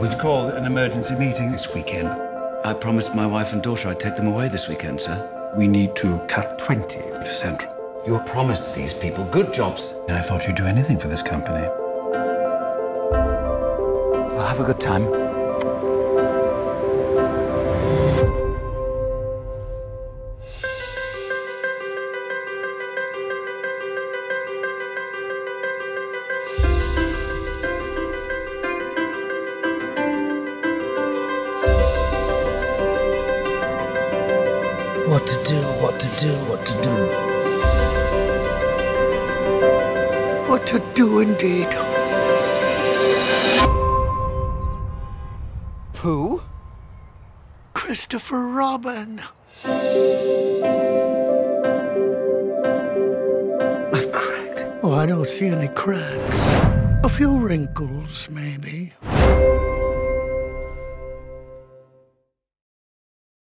We've called an emergency meeting this weekend. I promised my wife and daughter I'd take them away this weekend, sir. We need to cut 20%. You promised these people good jobs. I thought you'd do anything for this company. Well, have a good time. What to do, what to do, what to do. What to do indeed. Pooh? Christopher Robin. I've cracked. Oh, I don't see any cracks. A few wrinkles, maybe.